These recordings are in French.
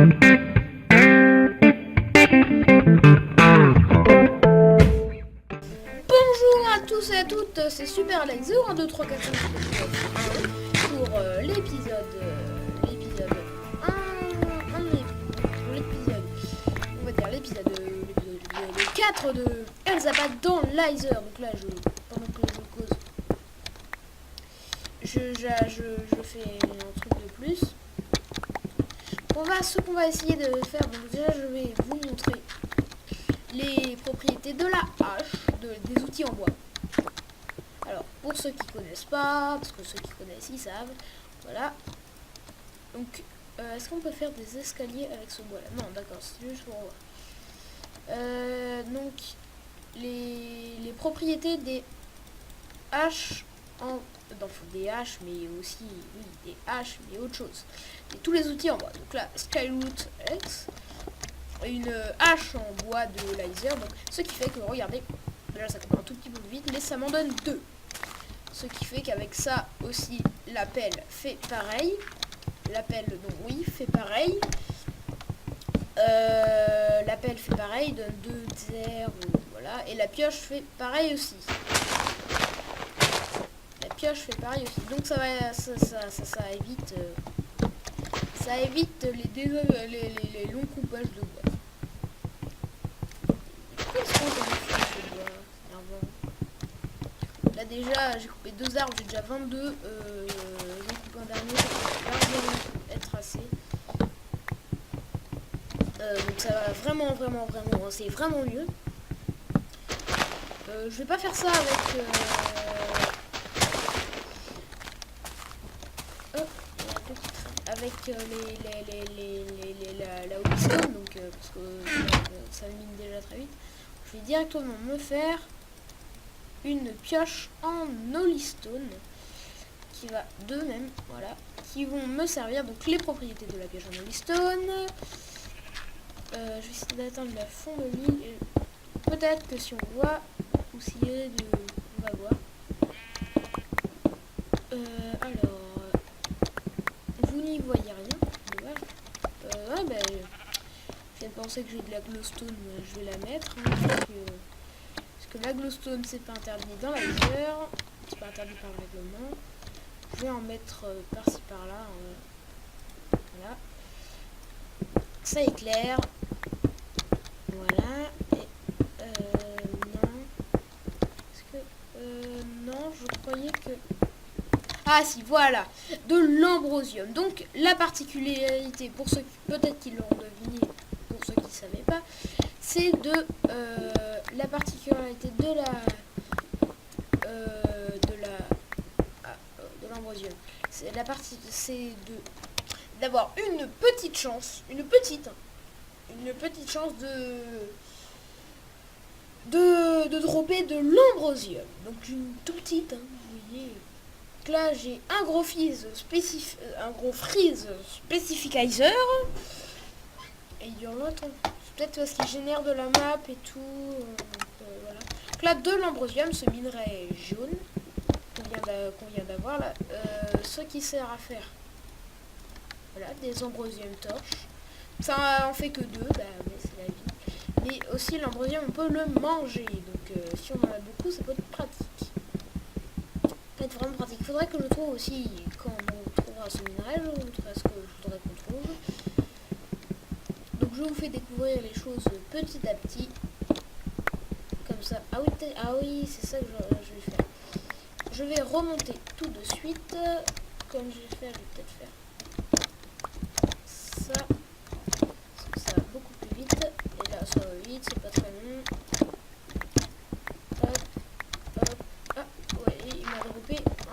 Bonjour à tous et à toutes, c'est Super Alex 0, 1, 2, 3, 4, 5, 6, 7, 8, 9, 10 pour l'épisode 1, on va dire l'épisode 4 de Elzabad dans Lizer. Donc là, pendant que je cause, je fais un truc de plus. Ce qu'on va essayer de faire, donc déjà je vais vous montrer les propriétés de la hache, des outils en bois. Alors, pour ceux qui connaissent pas, parce que ceux qui connaissent ils savent, voilà. Donc, est-ce qu'on peut faire des escaliers avec ce bois là? Non, d'accord, c'est juste pour voir. Donc, les propriétés des haches en... Non, des haches, mais aussi, oui, des haches, mais autre chose. Et tous les outils en bois. Donc là, Skyroot X, une hache en bois de laser. Donc, ce qui fait que, regardez, déjà ça compte un tout petit peu vite, mais ça m'en donne 2. Ce qui fait qu'avec ça aussi, la pelle fait pareil. La pelle, donc oui, fait pareil. La pelle fait pareil, donne 2 terres, voilà. Et la pioche fait pareil aussi. Fait pareil aussi, donc ça évite les longs coupages de bois. Là déjà j'ai coupé 2 arbres, j'ai déjà 22, j'en coupe un dernier, ça va largement être assez. Donc ça va vraiment, c'est vraiment mieux. Je vais pas faire ça avec la holystone, donc parce que ça mine déjà très vite. Je vais directement me faire une pioche en holystone qui va de même, voilà, qui vont me servir. Donc les propriétés de la pioche en holystone, je vais essayer d'atteindre la fond de l'île et peut-être que si on voit ou si on va voir. Alors vous n'y voyez rien, dommage. Ouais, ben, je viens de penser que j'ai de la glowstone, je vais la mettre, hein, parce que la glowstone c'est pas interdit dans la laser, c'est pas interdit par le règlement. Je vais en mettre par-ci par-là, voilà. Ça éclaire, voilà. Et non, est-ce que non, je croyais que... Ah si, voilà, de l'ambrosium. Donc la particularité, pour ceux qui peut-être qui l'auront deviné, pour ceux qui ne savaient pas, c'est de la particularité de l'ambrosium. C'est d'avoir une petite chance de dropper de l'ambrosium. Donc une toute petite, hein, vous voyez. Là j'ai un gros freeze specifizer et il y en a autre, peut-être parce qu'il génère de la map et tout, voilà. Donc là de l'ambrosium, ce minerai jaune qu'on vient d'avoir là, ce qui sert à faire, voilà, des ambrosium torches. Ça en fait que 2, bah, mais c'est la vie. Mais aussi l'ambrosium on peut le manger, donc si on en a beaucoup ça peut être pratique. Vraiment pratique. Il faudrait que je trouve aussi quand on trouvera ce minerai, je montrerai ce que je voudrais qu'on trouve. Donc je vous fais découvrir les choses petit à petit. Comme ça. Ah oui, c'est ça que je vais faire. Je vais remonter tout de suite. Comme je vais faire, je vais peut-être faire ça. Parce que ça va beaucoup plus vite. Et là ça va vite, c'est pas très long.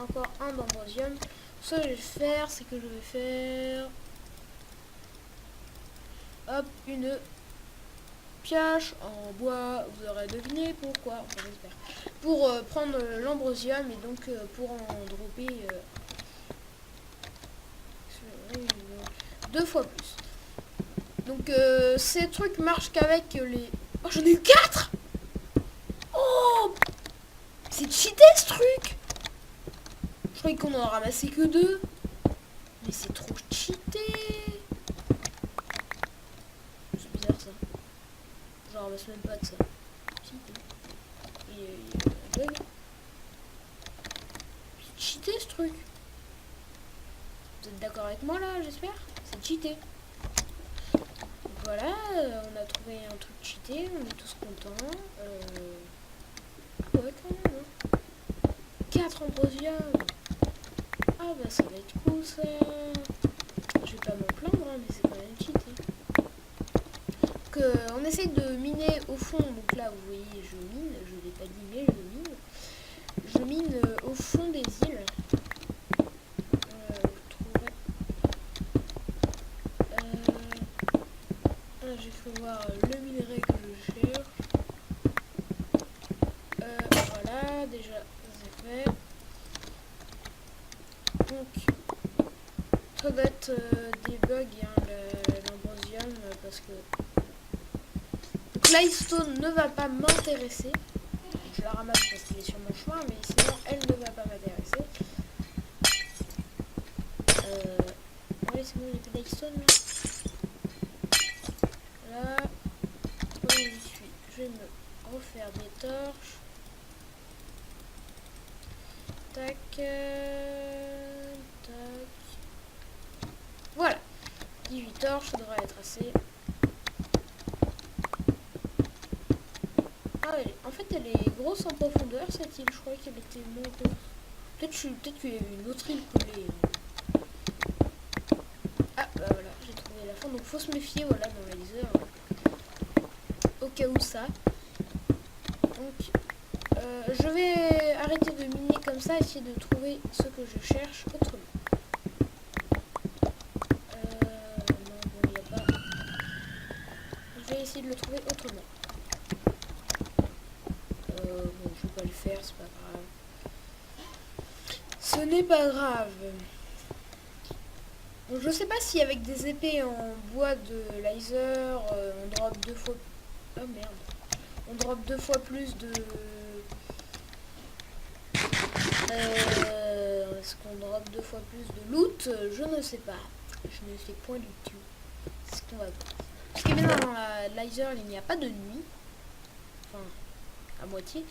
Encore un d'ambrosium. Ce que je vais faire, c'est que je vais faire hop, une pioche en bois. Vous aurez deviné pourquoi, enfin, j'espère. Pour prendre l'ambrosium et donc pour en dropper 2 fois plus. Donc ces trucs marchent qu'avec les... Oh, j'en ai eu 4. Oh, c'est cheaté ce truc. Je croyais qu'on en a ramassé que 2. Mais c'est trop cheaté. ramasse même pas de ça. Si, bug. C'est cheaté ce truc. Vous êtes d'accord avec moi là, j'espère? C'est cheaté. Voilà, on a trouvé un truc cheaté, on est tous contents. Ouais, quand même. Hein. 4 ambrosium. Ah bah ça va être cool ça. Je vais pas m'en plaindre, hein, mais c'est quand même cheaté. Donc on essaye de miner au fond. Donc là, vous voyez, je mine. Je l'ai pas dit, mais je mine. Je mine au fond des îles. J'ai fait voir le minerai que je cherche. Voilà, déjà c'est fait. Donc, ça doit être des bugs, hein, l'ambrosium, parce que Clystone ne va pas m'intéresser. Je la ramasse parce qu'elle est sur mon chemin, mais sinon elle ne va pas m'intéresser. Ouais, c'est bon, j'ai plus Clystone là. Là, où j'y suis, je vais me refaire des torches. Tac, tac. Voilà. 18 torches, ça devrait être assez. Ah, en fait, elle est grosse en profondeur, cette île. Je croyais qu'elle était moins grosse. Peut-être qu'il y a eu une autre île collée. Ah, bah voilà, j'ai trouvé la fin. Donc, faut se méfier, voilà, dans les heures. Au cas où ça. Donc, je vais arrêter de miner comme ça, essayer de trouver ce que je cherche autrement. Non, bon, il n'y a pas. Je vais essayer de le trouver autrement. Bon, je vais pas le faire, c'est pas grave. Ce n'est pas grave. Bon, je sais pas si avec des épées en bois de laser, on drop 2 fois... Oh merde. On drop 2 fois plus de... Est-ce qu'on drop 2 fois plus de loot? Je ne sais pas. Je ne sais point du tout. C'est ce qu'on va voir. Parce que maintenant dans la laser, il n'y a pas de nuit. Enfin, à moitié.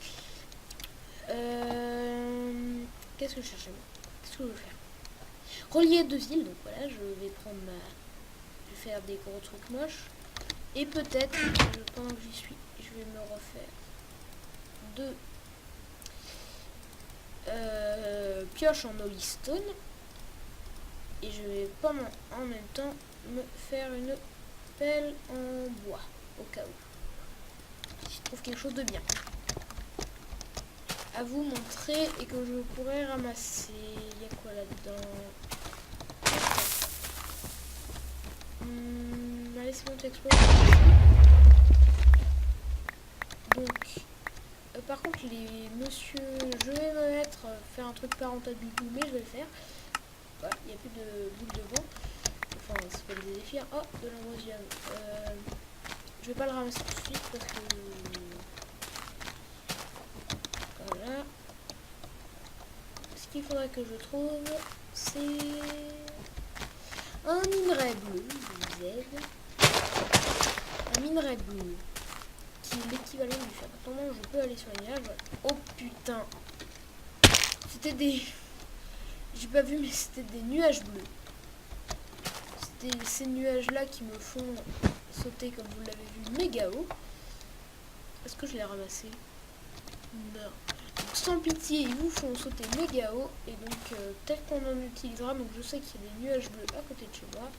Qu'est-ce que je cherche? Qu'est-ce que je veux faire? Relier 2 îles, donc voilà, je vais prendre ma... Je vais faire des gros trucs moches. Et peut-être, pendant que j'y suis, je vais me refaire 2 pioches en holystone. Et je vais en même temps me faire une pelle en bois, au cas où. Si je trouve quelque chose de bien. À vous montrer et que je pourrais ramasser. Il y a quoi là-dedans? Allez, c'est bon, tu explores. Donc, par contre, les monsieur, je vais me mettre, faire un truc pas rentable du tout, mais je vais le faire. Voilà, il n'y a plus de boules de vent. Enfin, c'est pas des zéphyrs. Oh, de l'ambrosium. Je vais pas le ramasser tout de suite parce que... Voilà. Ce qu'il faudrait que je trouve, c'est un minerai bleu, Z. Un minerai bleu qui est l'équivalent du fer. Attends, je peux aller sur les nuages. Voilà. Oh putain. C'était des... J'ai pas vu, mais c'était des nuages bleus. C'était ces nuages-là qui me font sauter, comme vous l'avez vu, méga haut. Est-ce que je l'ai ramassé? Non. Donc, sans pitié, ils vous font sauter méga haut. Et donc, peut-être qu'on en utilisera. Donc, je sais qu'il y a des nuages bleus à côté de chez moi.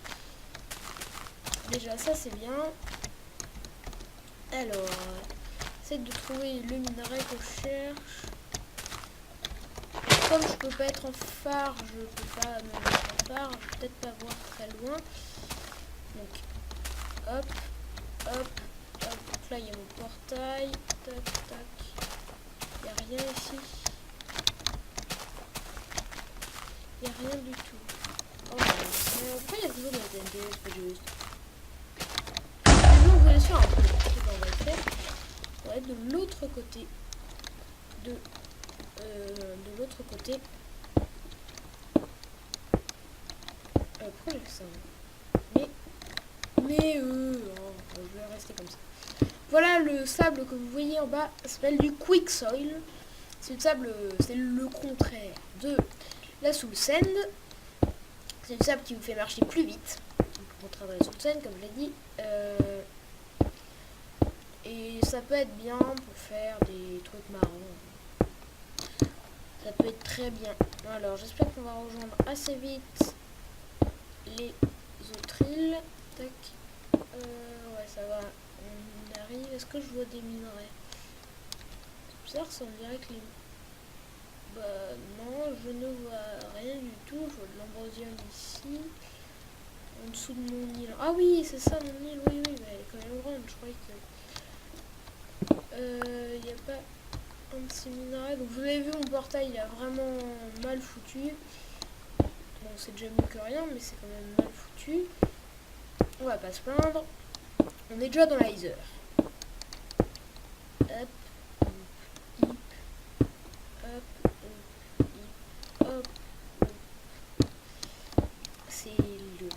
Déjà, ça, c'est bien. Alors, j'essaie de trouver le minerai que je cherche. Comme je peux pas être en phare, je peux pas me mettre en phare. Je vais peut-être pas voir très loin. Donc, hop, hop, hop. Donc là, il y a mon portail. Tac, tac. Il n'y a rien ici. Il n'y a rien du tout. Oh, pourquoi il y a toujours de la TNT? C'est pas juste. Sinon, vous allez sur un peu. On va le faire. On va être de l'autre côté. De l'autre côté. Pourquoi j'ai fait ça? Mais je vais rester comme ça. Voilà le sable que vous voyez en bas, ça s'appelle du quick soil. C'est le sable, c'est le contraire de la soul sand. C'est le sable qui vous fait marcher plus vite. Le contraire de la soul sand, comme je l'ai dit. Et ça peut être bien pour faire des trucs marrants. Ça peut être très bien. Alors j'espère qu'on va rejoindre assez vite les autres îles. Tac. Ouais, ça va. On arrive. Est-ce que je vois des minerais? C'est bizarre, ça on dirait que les... Bah non, je ne vois rien du tout. Je vois de l'ambrosium ici. En dessous de mon île. Ah oui, c'est ça mon île. Oui, oui, mais elle est quand même grande. Je croyais que... Il n'y a pas un de ces minerais. Donc vous avez vu, mon portail il a vraiment mal foutu. Bon, c'est déjà mieux que rien, mais c'est quand même mal foutu. On va pas se plaindre. On est déjà dans la Ether. Hop. Hip. Hop. Hip. Hop. C'est le...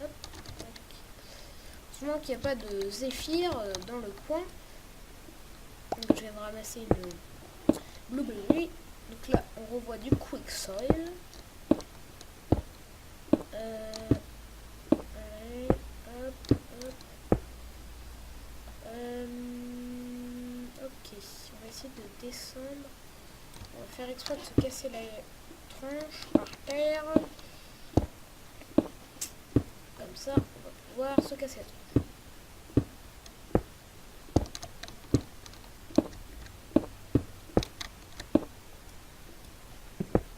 Hop. Heureusement qu'il n'y a pas de zéphyr dans le coin. Donc je viens de ramasser une blueberry. Donc là on revoit du quick soil. Allez, hop, hop. Ok, on va essayer de descendre. On va faire exprès de se casser la tronche par terre. Comme ça, on va pouvoir se casser la tronche.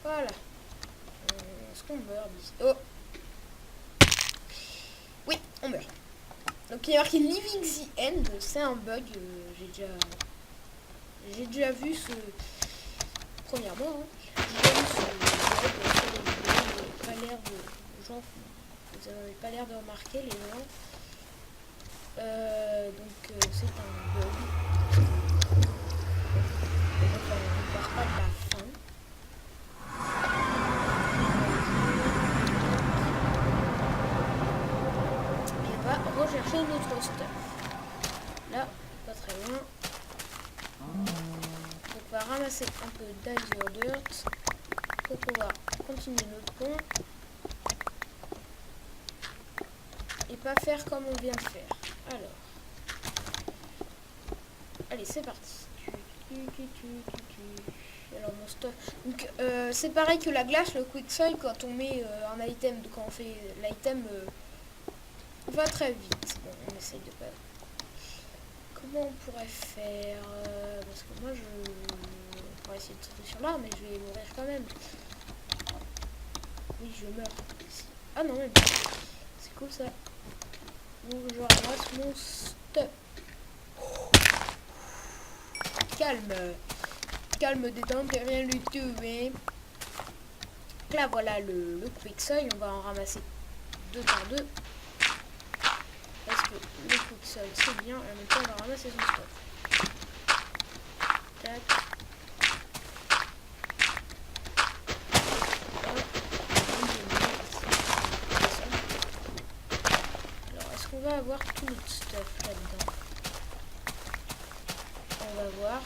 Voilà. Est-ce qu'on meurt d'ici? Oh! Oui, on meurt. Donc il y a marqué Living the End, c'est un bug. J'ai déjà vu ce... Premièrement, hein, j'ai déjà vu ce bug sur les vidéos, vous n'avez pas l'air de... gens, vous n'avez pas l'air de remarquer les gens. Donc c'est un bug. Enfin, on ne part pas de la fin. Et on va rechercher notre stuff. Là, pas très loin. Donc on va ramasser un peu d'Azure Dirt pour pouvoir continuer notre pont et pas faire comme on vient de faire. Alors, allez, c'est parti. Alors mon stuff. Donc c'est pareil que la glace, le quick soil, quand on met un item, quand on fait l'item va très vite. Bon, on essaye de pas. Comment on pourrait faire parce que moi on pourrait essayer de sauter sur l'arbre, mais je vais mourir quand même. Oui, je meurs ici. Ah non, même c'est cool ça. Donc je ramasse mon stuff. Calme. Calme, détente, rien du tout, mais... Là, voilà le quick soil. On va en ramasser 2 par 2. Parce que le quick soil, c'est bien. Et en même temps, on va ramasser son stuff. Tac. Alors, est-ce qu'on va avoir tout notre stuff là-dedans? On va voir.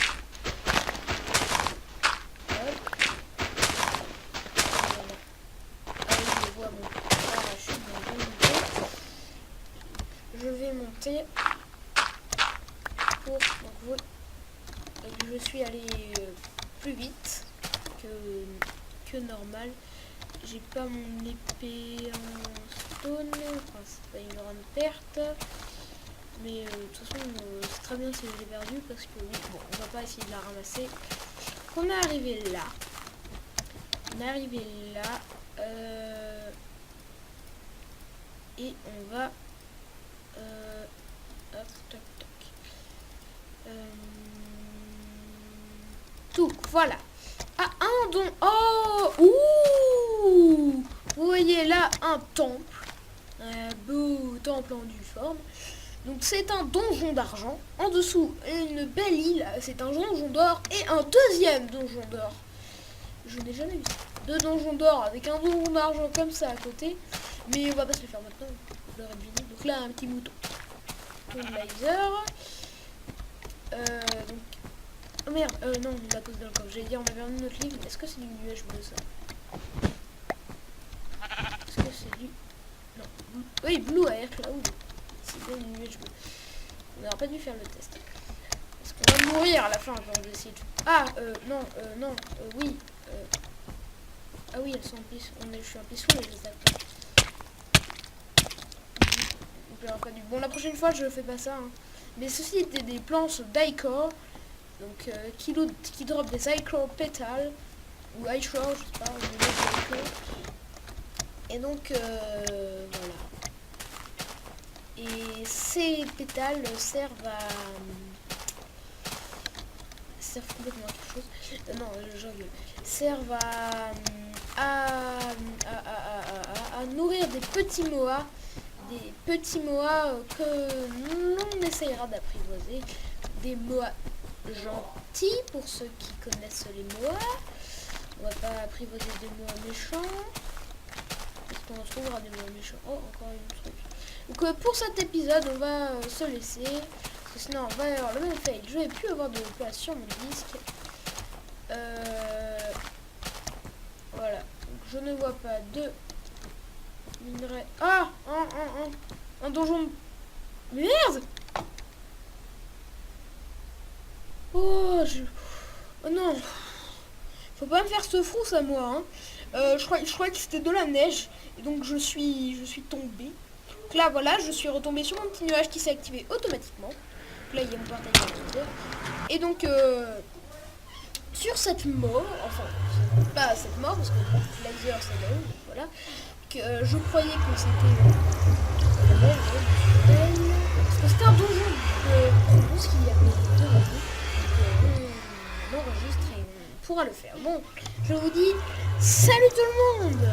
Je vais monter pour donc je suis allé plus vite que normal. J'ai pas mon épée en stone, enfin c'est pas une grande perte, mais de toute façon c'est très bien si je l'ai perdu parce que oui, bon, on va pas essayer de la ramasser. On est arrivé là. Et on va hop, tac, tac. Tout, voilà. Ah, un don. Oh, ouh. Vous voyez là un temple. Un beau temple en forme. Donc c'est un donjon d'argent. En dessous, une belle île. C'est un donjon d'or et un deuxième donjon d'or. Je n'ai jamais vu ça. 2 donjons d'or avec un donjon d'argent comme ça à côté. Mais on va pas se le faire maintenant. le red vinyle. Donc là, un petit mouton. Ton laser. Donc... Oh merde, non, on l'a posé dans le coffre. J'allais dire, on avait un autre livre. Est-ce que c'est du nuage bleu, ça? Est-ce que c'est du... Non. Oui, Blue Air Cloud. C'est bien du nuage bleu. On n'aurait pas dû faire le test. Parce qu'on va mourir à la fin quand je vais essayer de... Ah, non, non, oui. Ah oui, elles sont en piste. Je suis en piste, mais je les attaque pas. Bon, la prochaine fois, je fais pas ça. Hein. Mais ceci était des planches d'Icor. Donc, qui drop des Icor pétales. Ou Icor, je sais pas. Et donc, voilà. Et ces pétales servent à... servent complètement à quelque chose. Non, j'engueule. Servent à nourrir des petits moas. Des petits moas que l'on essayera d'apprivoiser. Des moas gentils pour ceux qui connaissent les moas. On va pas apprivoiser des moas méchants. Parce qu'on trouvera des moas méchants. Oh, encore une truc. Donc pour cet épisode, on va se laisser. Parce que sinon, on va avoir le même fail. Je vais plus avoir de place sur mon disque. Voilà. Donc, je ne vois pas de minerai. Ah, un donjon. Merde. Oh, oh non. Faut pas me faire ce frousse à moi. Hein. Je crois que c'était de la neige. Et donc je suis tombée. Donc là voilà, je suis retombée sur mon petit nuage qui s'est activé automatiquement. Donc là il y a mon portail d'activateur. Et donc sur cette mort, enfin pas cette mort parce que laser c'est là, voilà. Que je croyais que c'était parce que c'était un donjon. Je pense qu'il y avait deux donjons. On enregistre et on pourra le faire. Bon, je vous dis salut tout le monde.